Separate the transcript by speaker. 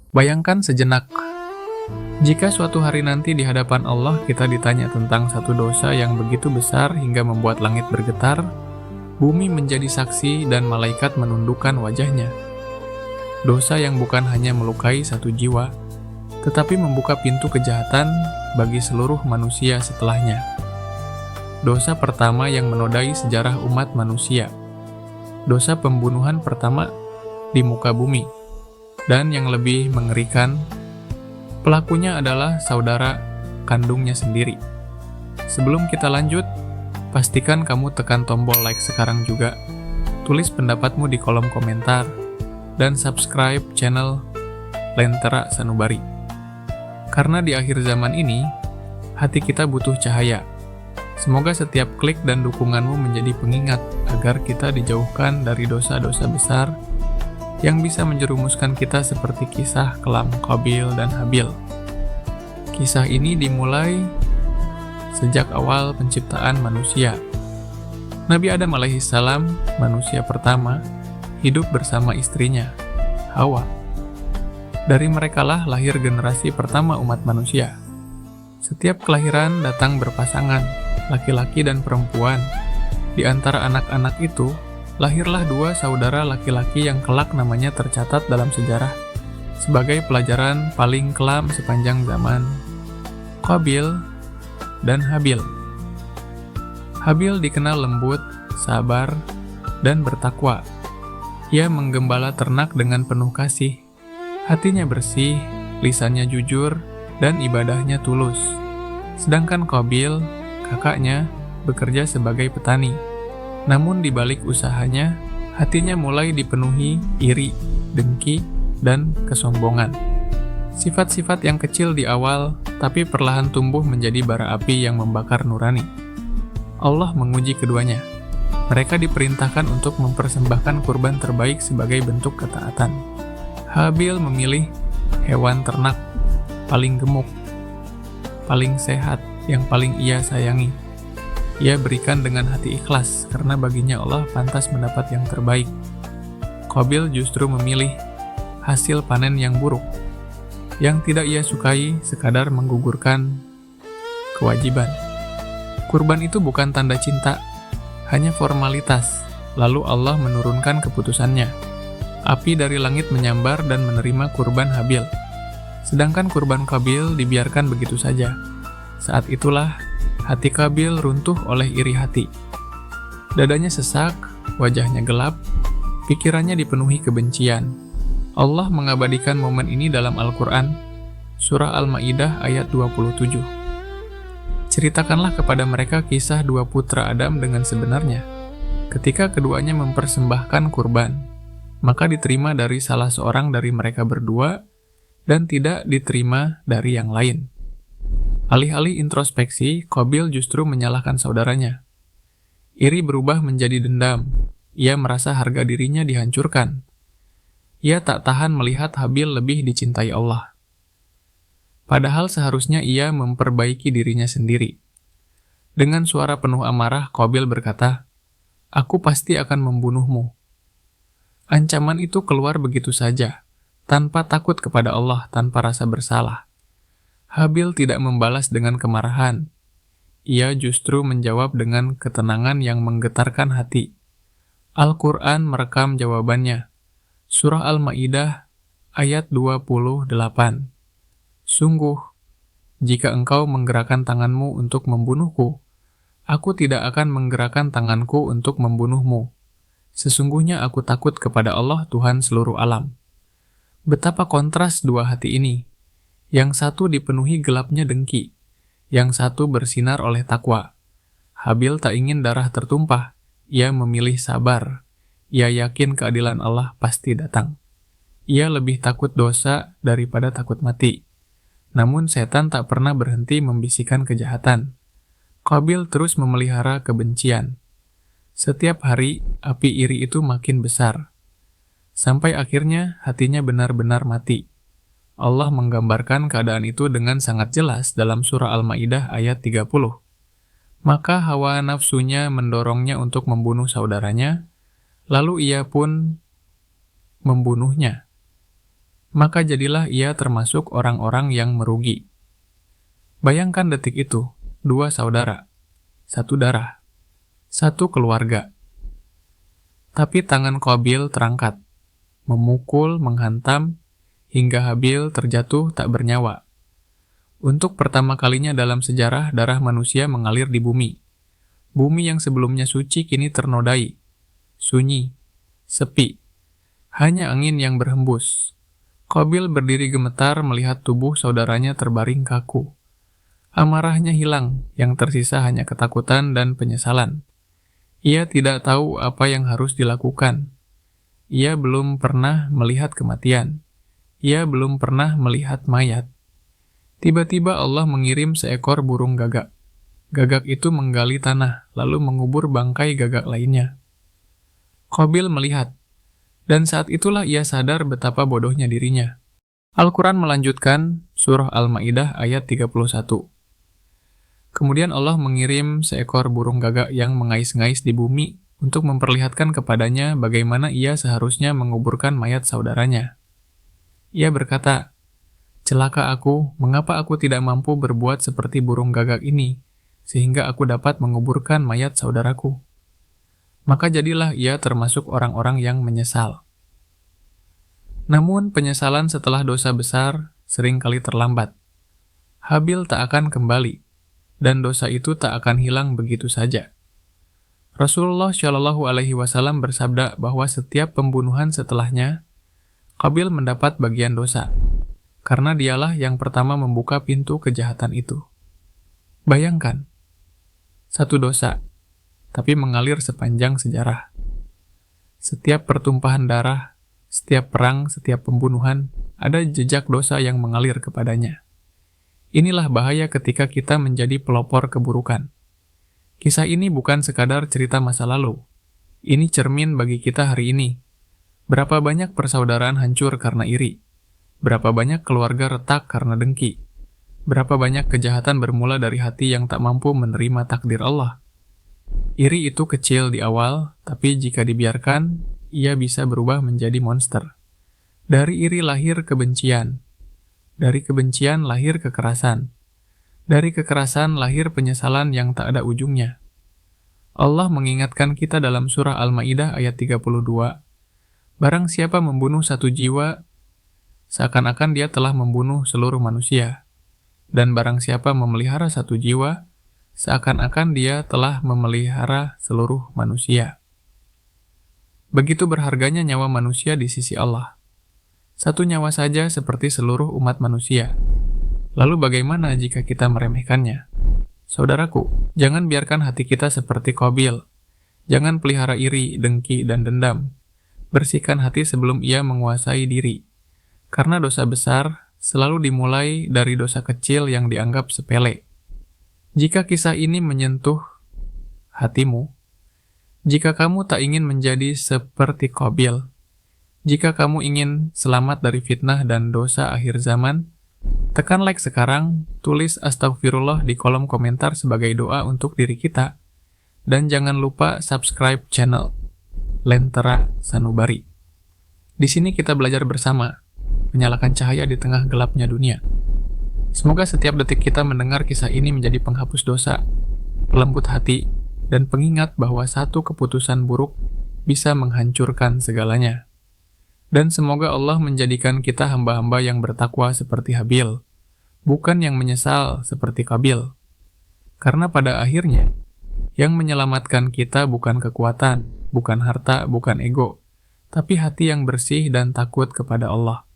Speaker 1: Bayangkan sejenak, jika suatu hari nanti di hadapan Allah kita ditanya tentang satu dosa yang begitu besar hingga membuat langit bergetar, bumi menjadi saksi dan malaikat menundukkan wajahnya. Dosa yang bukan hanya melukai satu jiwa, tetapi membuka pintu kejahatan bagi seluruh manusia setelahnya. Dosa pertama yang menodai sejarah umat manusia. Dosa pembunuhan pertama di muka bumi. Dan yang lebih mengerikan, pelakunya adalah saudara kandungnya sendiri. Sebelum kita lanjut, pastikan kamu tekan tombol like sekarang juga. Tulis pendapatmu di kolom komentar. Dan subscribe channel Lentera Sanubari. Karena di akhir zaman ini, hati kita butuh cahaya. Semoga setiap klik dan dukunganmu menjadi pengingat agar kita dijauhkan dari dosa-dosa besar yang bisa menjerumuskan kita seperti kisah kelam Qabil dan Habil. Kisah ini dimulai sejak awal penciptaan manusia. Nabi Adam alaihissalam, manusia pertama, hidup bersama istrinya, Hawa. Dari merekalah lahir generasi pertama umat manusia. Setiap kelahiran datang berpasangan, laki-laki dan perempuan. Di antara anak-anak itu, lahirlah dua saudara laki-laki yang kelak namanya tercatat dalam sejarah sebagai pelajaran paling kelam sepanjang zaman, Qabil dan Habil. Habil dikenal lembut, sabar, dan bertakwa. Ia menggembala ternak dengan penuh kasih. Hatinya bersih, lisannya jujur, dan ibadahnya tulus. Sedangkan Qabil, kakaknya, bekerja sebagai petani. Namun di balik usahanya, hatinya mulai dipenuhi iri, dengki, dan kesombongan. Sifat-sifat yang kecil di awal, tapi perlahan tumbuh menjadi bara api yang membakar nurani. Allah menguji keduanya. Mereka diperintahkan untuk mempersembahkan kurban terbaik sebagai bentuk ketaatan. Habil memilih hewan ternak paling gemuk, paling sehat, yang paling ia sayangi. Ia berikan dengan hati ikhlas, karena baginya Allah pantas mendapat yang terbaik. Qabil justru memilih hasil panen yang buruk, yang tidak ia sukai, sekadar menggugurkan kewajiban. Kurban itu bukan tanda cinta, hanya formalitas. Lalu Allah menurunkan keputusannya. Api dari langit menyambar dan menerima kurban Habil. Sedangkan kurban Qabil dibiarkan begitu saja. Saat itulah hati Qabil runtuh oleh iri hati. Dadanya sesak, wajahnya gelap, pikirannya dipenuhi kebencian. Allah mengabadikan momen ini dalam Al-Quran, Surah Al-Ma'idah ayat 27. Ceritakanlah kepada mereka kisah dua putra Adam dengan sebenarnya. Ketika keduanya mempersembahkan kurban, maka diterima dari salah seorang dari mereka berdua, dan tidak diterima dari yang lain. Alih-alih introspeksi, Qabil justru menyalahkan saudaranya. Iri berubah menjadi dendam. Ia merasa harga dirinya dihancurkan. Ia tak tahan melihat Habil lebih dicintai Allah. Padahal seharusnya ia memperbaiki dirinya sendiri. Dengan suara penuh amarah, Qabil berkata, "Aku pasti akan membunuhmu." Ancaman itu keluar begitu saja, tanpa takut kepada Allah, tanpa rasa bersalah. Habil tidak membalas dengan kemarahan. Ia justru menjawab dengan ketenangan yang menggetarkan hati. Al-Quran merekam jawabannya. Surah Al-Ma'idah ayat 28. Sungguh, jika engkau menggerakkan tanganmu untuk membunuhku, aku tidak akan menggerakkan tanganku untuk membunuhmu. Sesungguhnya aku takut kepada Allah Tuhan seluruh alam. Betapa kontras dua hati ini. Yang satu dipenuhi gelapnya dengki, yang satu bersinar oleh takwa. Habil tak ingin darah tertumpah, ia memilih sabar. Ia yakin keadilan Allah pasti datang. Ia lebih takut dosa daripada takut mati. Namun setan tak pernah berhenti membisikkan kejahatan. Qabil terus memelihara kebencian. Setiap hari, api iri itu makin besar. Sampai akhirnya hatinya benar-benar mati. Allah menggambarkan keadaan itu dengan sangat jelas dalam surah Al-Ma'idah ayat 30. Maka hawa nafsunya mendorongnya untuk membunuh saudaranya, lalu ia pun membunuhnya. maka jadilah ia termasuk orang-orang yang merugi. Bayangkan detik itu, dua saudara, satu darah, satu keluarga. Tapi tangan Qabil terangkat, memukul, menghantam, hingga Habil terjatuh tak bernyawa. Untuk pertama kalinya dalam sejarah, darah manusia mengalir di bumi. Bumi yang sebelumnya suci kini ternodai, sunyi, sepi. Hanya angin yang berhembus. Qabil berdiri gemetar melihat tubuh saudaranya terbaring kaku. Amarahnya hilang, yang tersisa hanya ketakutan dan penyesalan. Ia tidak tahu apa yang harus dilakukan. Ia belum pernah melihat kematian. Ia belum pernah melihat mayat. Tiba-tiba Allah mengirim seekor burung gagak. Gagak itu menggali tanah, lalu mengubur bangkai gagak lainnya. Qabil melihat, dan saat itulah ia sadar betapa bodohnya dirinya. Al-Quran melanjutkan surah Al-Ma'idah ayat 31. Kemudian Allah mengirim seekor burung gagak yang mengais-ngais di bumi untuk memperlihatkan kepadanya bagaimana ia seharusnya menguburkan mayat saudaranya. Ia berkata, "Celaka aku, mengapa aku tidak mampu berbuat seperti burung gagak ini, sehingga aku dapat menguburkan mayat saudaraku?" Maka jadilah ia termasuk orang-orang yang menyesal. Namun penyesalan setelah dosa besar seringkali terlambat. Habil tak akan kembali, dan dosa itu tak akan hilang begitu saja. Rasulullah Shallallahu Alaihi Wasallam bersabda bahwa setiap pembunuhan setelahnya, Qabil mendapat bagian dosa, karena dialah yang pertama membuka pintu kejahatan itu. Bayangkan, satu dosa, tapi mengalir sepanjang sejarah. Setiap pertumpahan darah, setiap perang, setiap pembunuhan, ada jejak dosa yang mengalir kepadanya. Inilah bahaya ketika kita menjadi pelopor keburukan. Kisah ini bukan sekadar cerita masa lalu. Ini cermin bagi kita hari ini. Berapa banyak persaudaraan hancur karena iri? Berapa banyak keluarga retak karena dengki? Berapa banyak kejahatan bermula dari hati yang tak mampu menerima takdir Allah? Iri itu kecil di awal, tapi jika dibiarkan, ia bisa berubah menjadi monster. Dari iri lahir kebencian. Dari kebencian lahir kekerasan. Dari kekerasan lahir penyesalan yang tak ada ujungnya. Allah mengingatkan kita dalam surah Al-Ma'idah ayat 32, "Barang siapa membunuh satu jiwa, seakan-akan dia telah membunuh seluruh manusia. Dan barang siapa memelihara satu jiwa, seakan-akan dia telah memelihara seluruh manusia." Begitu berharganya nyawa manusia di sisi Allah. Satu nyawa saja seperti seluruh umat manusia. Lalu bagaimana jika kita meremehkannya? Saudaraku, jangan biarkan hati kita seperti Qabil. Jangan pelihara iri, dengki, dan dendam. Bersihkan hati sebelum ia menguasai diri. Karena dosa besar selalu dimulai dari dosa kecil yang dianggap sepele. Jika kisah ini menyentuh hatimu, jika kamu tak ingin menjadi seperti Qabil, jika kamu ingin selamat dari fitnah dan dosa akhir zaman, tekan like sekarang, tulis astagfirullah di kolom komentar sebagai doa untuk diri kita, dan jangan lupa subscribe channel Lentera Sanubari. Di sini kita belajar bersama, menyalakan cahaya di tengah gelapnya dunia. Semoga setiap detik kita mendengar kisah ini menjadi penghapus dosa, pelembut hati, dan pengingat bahwa satu keputusan buruk bisa menghancurkan segalanya. Dan semoga Allah menjadikan kita hamba-hamba yang bertakwa seperti Habil, bukan yang menyesal seperti Qabil. Karena pada akhirnya, yang menyelamatkan kita bukan kekuatan, bukan harta, bukan ego, tapi hati yang bersih dan takut kepada Allah.